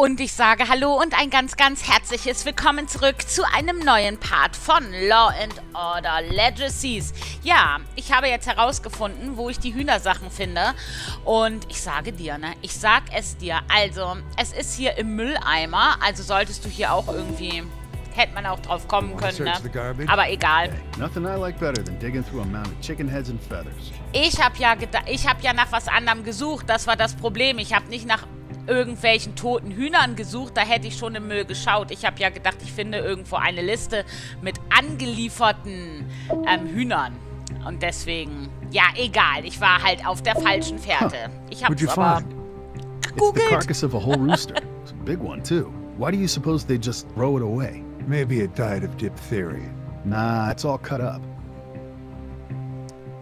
Und ich sage Hallo und ein ganz, ganz herzliches Willkommen zurück zu einem neuen Part von Law and Order Legacies. Ja, ich habe jetzt herausgefunden, wo ich die Hühnersachen finde. Und ich sage dir, ne, ich sag es dir. Also, es ist hier im Mülleimer. Also solltest du hier auch irgendwie... Hätte man auch drauf kommen können, ne? Aber egal. Ich habe ja nach was anderem gesucht. Das war das Problem. Ich habe nicht nach irgendwelchen toten Hühnern gesucht. Da hätte ich schon im Müll geschaut. Ich habe ja gedacht, ich finde irgendwo eine Liste mit angelieferten Hühnern. Und deswegen, ja, egal. Ich war halt auf der falschen Fährte. Ich habe es aber gegoogelt. It's the carcass of a whole rooster. It's a big one, too. Why do you suppose they just throw it away? Maybe it died of diphtheria. Nah, it's all cut up.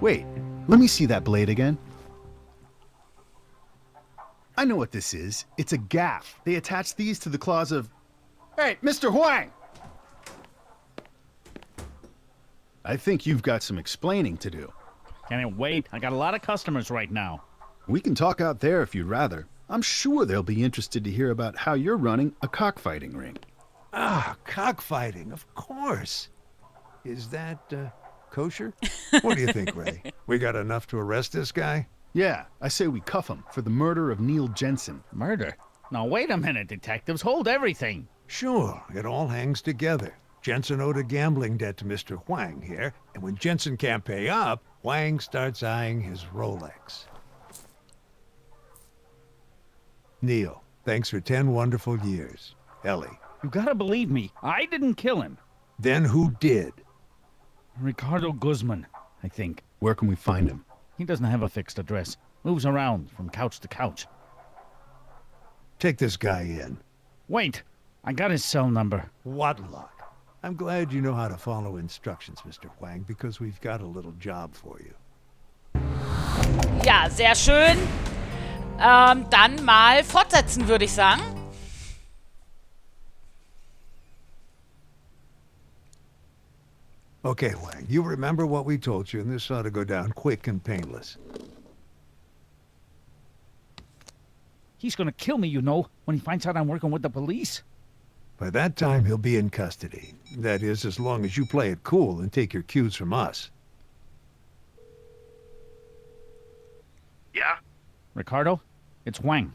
Wait, let me see that blade again. I know what this is. It's a gaff. They attach these to the claws of... Hey, Mr. Huang! I think you've got some explaining to do. Can't wait. I got a lot of customers right now. We can talk out there if you'd rather. I'm sure they'll be interested to hear about how you're running a cockfighting ring. Ah, cockfighting, of course. Is that, kosher? What do you think, Ray? We got enough to arrest this guy? Yeah, I say we cuff him for the murder of Neil Jensen. Murder? Now, wait a minute, detectives. Hold everything. Sure, it all hangs together. Jensen owed a gambling debt to Mr. Huang here, and when Jensen can't pay up, Huang starts eyeing his Rolex. Neil, thanks for 10 wonderful years. Ellie. You gotta believe me. I didn't kill him. Then who did? Ricardo Guzman, I think. Where can we find him? He doesn't have a fixed address. Moves around from couch to couch. Take this guy in. Wait, I got his cell number. What luck. I'm glad you know how to follow instructions, Mr. Huang, because we've got a little job for you. Ja, sehr schön. Dann mal fortsetzen, würde ich sagen. Okay, Huang, you remember what we told you, and this ought to go down quick and painless. He's gonna kill me, you know, when he finds out I'm working with the police. By that time, he'll be in custody. That is, as long as you play it cool and take your cues from us. Yeah? Ricardo, it's Huang.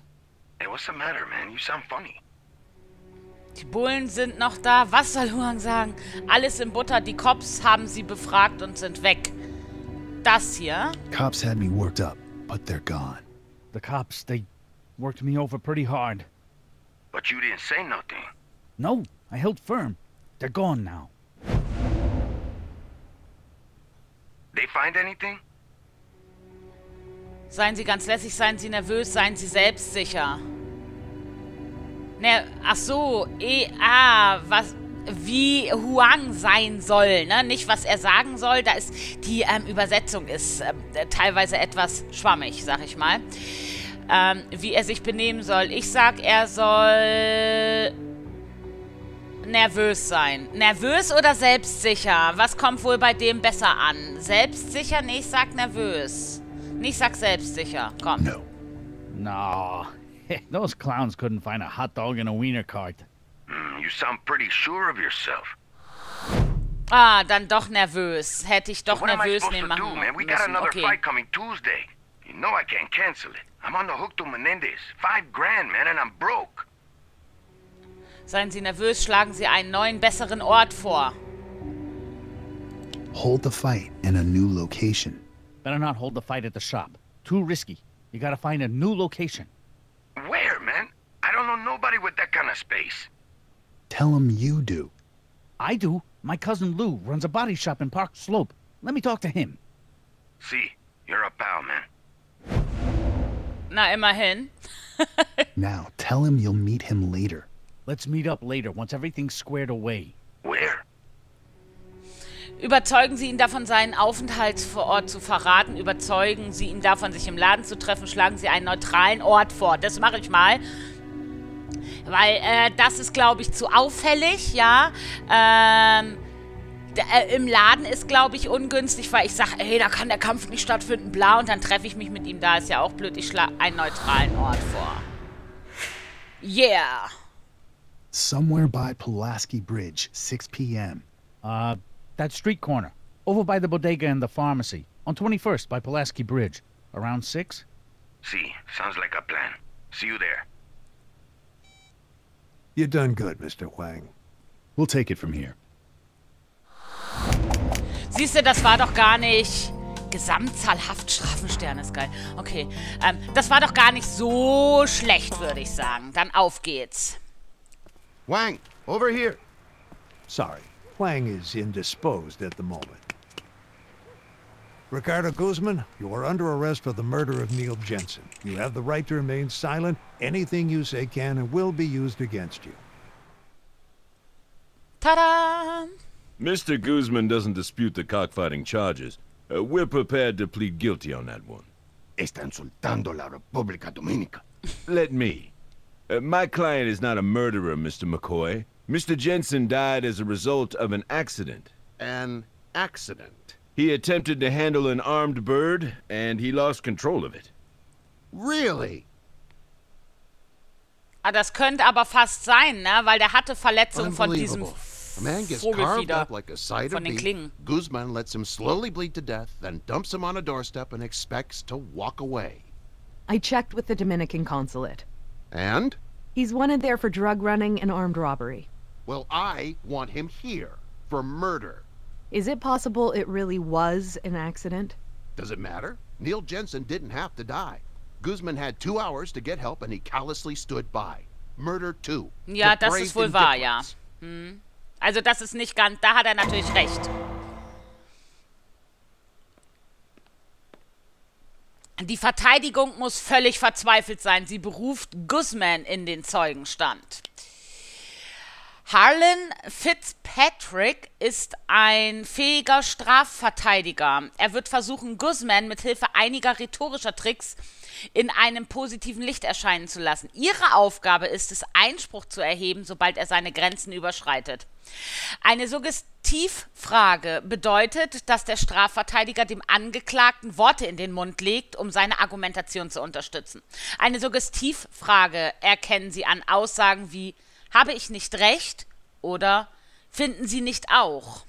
Hey, what's the matter, man? You sound funny. Die Bullen sind noch da. Was soll Huang sagen? Alles in Butter. Die Cops haben sie befragt und sind weg. Das hier. Cops had me worked up, but they're gone. The cops, they worked me over pretty hard. But you didn't say nothing. No, I held firm. They're gone now. They find anything? Seien Sie ganz lässig, seien Sie nervös, seien Sie selbstsicher. Ne, ach so, wie Huang sein soll, ne? Nicht, was er sagen soll. Da ist, die Übersetzung ist teilweise etwas schwammig, sag ich mal. Wie er sich benehmen soll. Ich sag, er soll nervös sein. Nervös oder selbstsicher? Was kommt wohl bei dem besser an? Selbstsicher? Nee, ich sag nervös. Ich sag selbstsicher. Komm. No. No. Those clowns couldn't find a hot dog in a wiener cart. You sound pretty sure of yourself. Ah, dann doch nervös. Hätte ich doch So what am I nervös supposed nehmen to do, machen man? We got müssen. another Okay. fight coming Tuesday. You know I can't cancel it. I'm on the hook to Menendez. $5,000, man, and I'm broke. Seien Sie nervös, schlagen Sie einen neuen, besseren Ort vor. Hold the fight in a new location. Better not hold the fight at the shop. Too risky. You gotta find a new location. Where, man? I don't know nobody with that kind of space. Tell him you do. I do. My cousin Lou runs a body shop in Park Slope. Let me talk to him. See, you're a pal, man. Na, immerhin. Now, tell him you'll meet him later. Let's meet up later once everything's squared away. Where? Überzeugen Sie ihn davon, seinen Aufenthaltsort zu verraten. Überzeugen Sie ihn davon, sich im Laden zu treffen. Schlagen Sie einen neutralen Ort vor. Das mache ich mal. Weil das ist, glaube ich, zu auffällig, ja. Im Laden ist, glaube ich, ungünstig, weil ich sage, ey, da kann der Kampf nicht stattfinden, bla. Und dann treffe ich mich mit ihm. Da ist ja auch blöd. Ich schlage einen neutralen Ort vor. Yeah. Somewhere by Pulaski Bridge, 6 p.m. That street corner. Over by the bodega and the pharmacy. On 21st by Pulaski Bridge. Around 6? See, sounds like a plan. See you there. You done good, Mr. Huang. We'll take it from here. Siehst du, das war doch gar nicht... Gesamtzahl Haftstrafensterne ist geil. Okay, das war doch gar nicht so schlecht, würde ich sagen. Dann auf geht's. Wang, over here. Sorry, Huang is indisposed at the moment. Ricardo Guzman, you are under arrest for the murder of Neil Jensen. You have the right to remain silent. Anything you say can and will be used against you. Ta-da! Mr. Guzman doesn't dispute the cockfighting charges. We're prepared to plead guilty on that one. Está insultando la República Dominica. Let me. My client is not a murderer, Mr. McCoy. Mr. Jensen died as a result of an accident. An accident? He attempted to handle an armed bird, and he lost control of it. Really? Ah, das könnte aber fast sein, ne? Weil der hatte Verletzungen von diesem A man gets carved Vogelfieder, up like a side of von den beef. Klingen. Guzman lets him slowly bleed to death, then dumps him on a doorstep and expects to walk away. I checked with the Dominican consulate. And? He's wanted there for drug running and armed robbery. Well, I want him here for murder. Is it possible it really was an accident? Does it matter? Neil Jensen didn't have to die. Guzman had 2 hours to get help and he callously stood by. Murder 2. Ja, das ist wohl wahr, ja. Hm. Also das ist nicht ganz... Da hat er natürlich recht. Die Verteidigung muss völlig verzweifelt sein. Sie beruft Guzman in den Zeugenstand. Harlan Fitzpatrick ist ein fähiger Strafverteidiger. Er wird versuchen, Guzman mit Hilfe einiger rhetorischer Tricks in einem positiven Licht erscheinen zu lassen. Ihre Aufgabe ist es, Einspruch zu erheben, sobald er seine Grenzen überschreitet. Eine Suggestivfrage bedeutet, dass der Strafverteidiger dem Angeklagten Worte in den Mund legt, um seine Argumentation zu unterstützen. Eine Suggestivfrage erkennen Sie an Aussagen wie: Habe ich nicht recht? Oder finden Sie nicht auch?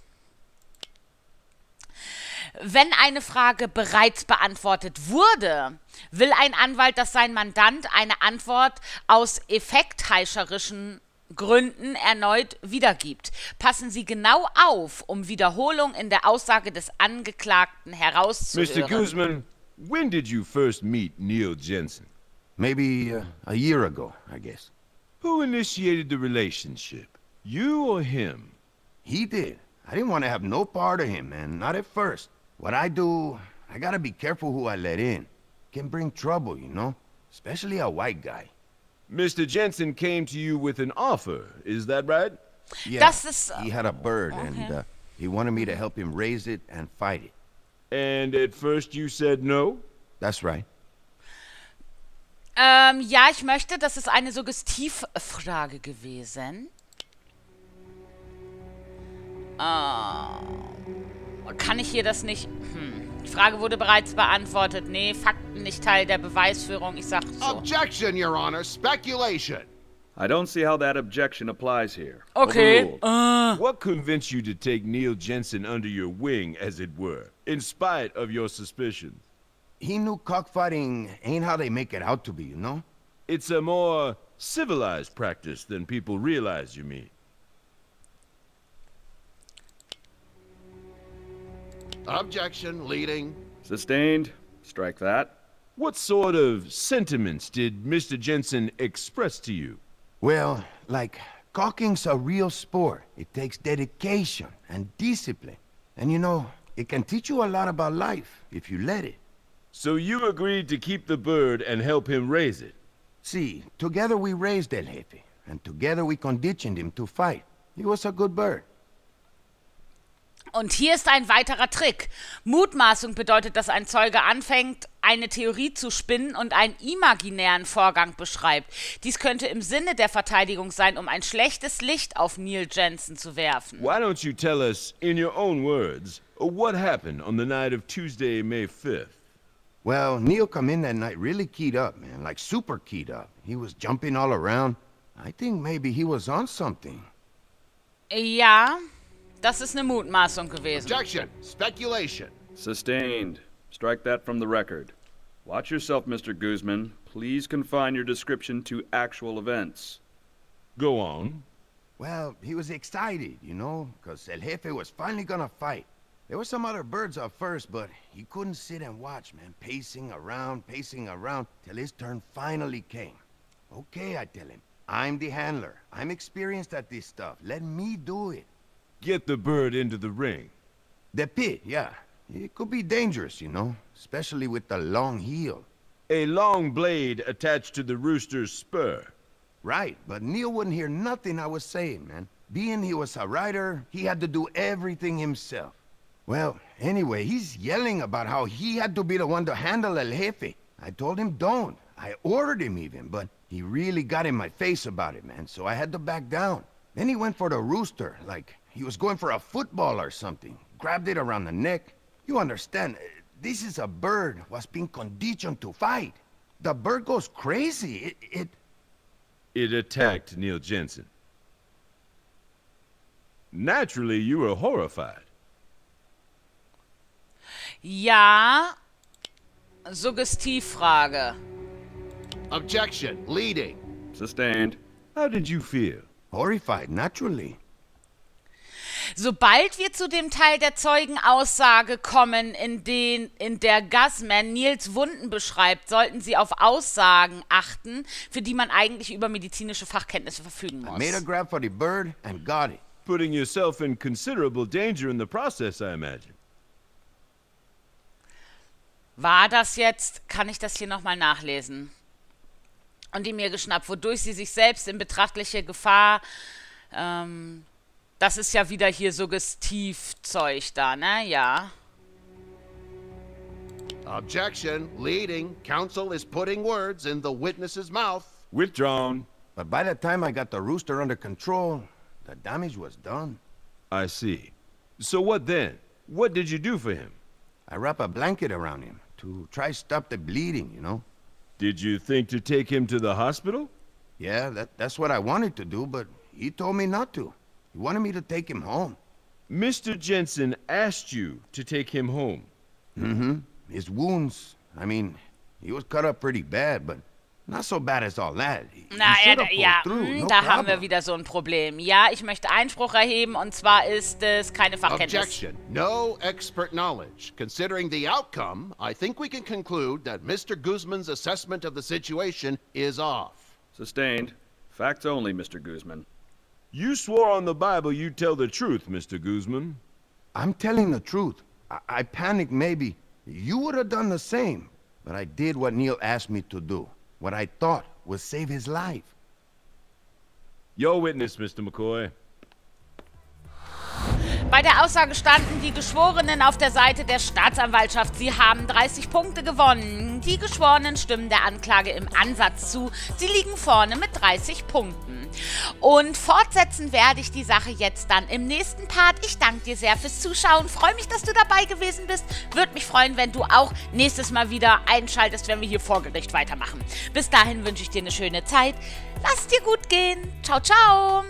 Wenn eine Frage bereits beantwortet wurde, will ein Anwalt, dass sein Mandant eine Antwort aus effektheischerischen Gründen erneut wiedergibt. Passen Sie genau auf, um Wiederholung in der Aussage des Angeklagten herauszuhören. Mr. Guzman, when did you first meet Neil Jensen? Maybe a year ago, I guess. Who initiated the relationship? You or him? He did. I didn't want to have no part of him, man. Not at first. What I do, I gotta be careful who I let in. Can bring trouble, you know? Especially a white guy. Mr. Jensen came to you with an offer, is that right? Yeah, Das ist, he had a bird, okay. and he wanted me to help him raise it and fight it. And at first you said no? That's right. Ja, ich möchte, das ist eine Suggestivfrage gewesen. Kann ich hier das nicht... Die Frage wurde bereits beantwortet. Nee, Fakten nicht Teil der Beweisführung. Ich sag so. Objection, Your Honor. Speculation. I don't see how that objection applies here. Okay. What convinced you to take Neil Jensen under your wing, as it were, in spite of your suspicions? He knew cockfighting ain't how they make it out to be, you know? It's a more civilized practice than people realize, you mean? Objection, leading. Sustained. Strike that. What sort of sentiments did Mr. Jensen express to you? Well, like, caulking's a real sport. It takes dedication and discipline. And you know, it can teach you a lot about life if you let it. So you agreed to keep the bird and help him raise it? See, together we raised El Jefe, and together we conditioned him to fight. He was a good bird. Und hier ist ein weiterer Trick. Mutmaßung bedeutet, dass ein Zeuge anfängt, eine Theorie zu spinnen und einen imaginären Vorgang beschreibt. Dies könnte im Sinne der Verteidigung sein, um ein schlechtes Licht auf Neil Jensen zu werfen. Why don't you tell us, in your own words, what happened on the night of Tuesday, May 5th? Well, Neil come in that night really keyed up, man, like super keyed up. He was jumping all around. I think maybe he was on something. Ja, das ist eine Mutmaßung gewesen. Objection. Speculation. Sustained. Strike that from the record. Watch yourself, Mr. Guzman. Please confine your description to actual events. Go on. Well, he was excited, you know, because El Jefe was finally gonna fight. There were some other birds up first, but he couldn't sit and watch, man. Pacing around, till his turn finally came. Okay, I tell him. I'm the handler. I'm experienced at this stuff. Let me do it. Get the bird into the ring. The pit, yeah. It could be dangerous, you know, especially with the long heel. A long blade attached to the rooster's spur. Right, but Neil wouldn't hear nothing I was saying, man. Being he was a rider, he had to do everything himself. Well, anyway, he's yelling about how he had to be the one to handle El Jefe. I told him don't. I ordered him even, but he really got in my face about it, man, so I had to back down. Then he went for the rooster, like he was going for a football or something. Grabbed it around the neck. You understand, this is a bird was being conditioned to fight. The bird goes crazy. It attacked Neil Jensen. Naturally, you were horrified. Ja, Suggestivfrage. Objection. Leading. Sustained. How did you feel? Horrified, naturally. Sobald wir zu dem Teil der Zeugenaussage kommen, in der Guzman Nils Wunden beschreibt, sollten Sie auf Aussagen achten, für die man eigentlich über medizinische Fachkenntnisse verfügen muss. I made a grab for the bird and got it. Putting yourself in considerable danger in the process, I imagine. War das jetzt, kann ich das hier nochmal nachlesen? Und die mir geschnappt, wodurch sie sich selbst in betrachtliche Gefahr, das ist ja wieder hier Suggestivzeug da, ne? Ja. Objection. Leading. Counsel is putting words in the witness's mouth. Withdrawn. But by the time I got the rooster under control, the damage was done. I see. So what then? What did you do for him? I wrap a blanket around him to try stop the bleeding, you know? Did you think to take him to the hospital? Yeah, that's what I wanted to do, but he told me not to. He wanted me to take him home. Mr. Jensen asked you to take him home. Mm-hmm. His wounds, I mean, he was cut up pretty bad, but not so bad as all that. Na, da haben wir wieder so ein Problem. Ja, ich möchte Einspruch erheben, und zwar ist es keine Fachkenntnis. Objection. No expert knowledge. Considering the outcome, I think we can conclude that Mr. Guzman's assessment of the situation is off. Sustained. Facts only, Mr. Guzman. You swore on the Bible you'd tell the truth, Mr. Guzman. I'm telling the truth. I panicked maybe. You would have done the same. But I did what Neil asked me to do. What I thought would save his life. Your witness, Mr. McCoy. Bei der Aussage standen die Geschworenen auf der Seite der Staatsanwaltschaft. Sie haben 30 Punkte gewonnen. Die Geschworenen stimmen der Anklage im Ansatz zu. Sie liegen vorne mit 30 Punkten. Und fortsetzen werde ich die Sache jetzt dann im nächsten Part. Ich danke dir sehr fürs Zuschauen. Freue mich, dass du dabei gewesen bist. Würde mich freuen, wenn du auch nächstes Mal wieder einschaltest, wenn wir hier vor Gericht weitermachen. Bis dahin wünsche ich dir eine schöne Zeit. Lass dir gut gehen. Ciao, ciao.